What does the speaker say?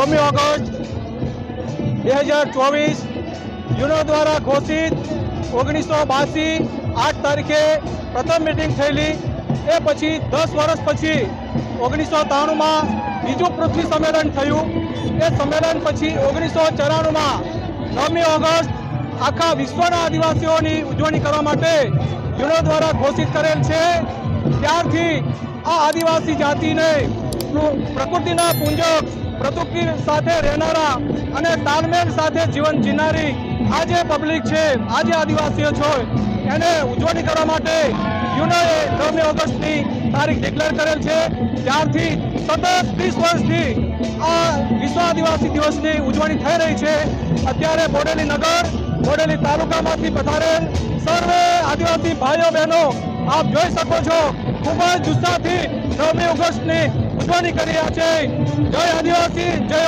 9મી August 2024 યુનો દ્વારા ઘોષિત 1982 8 તારીખે પ્રથમ મિટિંગ થયેલી. એ પછી 10 વર્ષ પછી 1993માં બીજું પૃથ્વી સંમેલન થયું. એ સંમેલન પછી 1994માં 9મી ઓગસ્ટ આખા વિશ્વના આદિવાસીઓની ઉજવણી કરવા માટે યુનો દ્વારા ઘોષિત કરેલ છે. ત્યારથી આ આદિવાસી જાતિને પ્રકૃતિના પૂંજક, પ્રકૃતિ સાથે રહેનારા અને તાલમેલ સાથે જીવન જીવનારી આ જે પબ્લિક છે, આ જે આદિવાસીઓ છે, એને ઉજવણી કરવા માટે યુનોએ 9મી ઓગસ્ટની તારીખ ડિક્લેર કરેલ છે. ત્યારથી સતત 30 વર્ષથી આ વિશ્વ આદિવાસી દિવસની ઉજવણી થઈ રહી છે. અત્યારે બોડેલી નગર, બોડેલી તાલુકામાંથી પધારેલ સર્વે આદિવાસી ભાઈઓ બહેનો આપ જોઈ શકો છો, ખૂબ જ ઉત્સાહથી 9મી ઓગસ્ટની ઉજવણી કરી રહ્યા છે. જય આદિવાસી, જય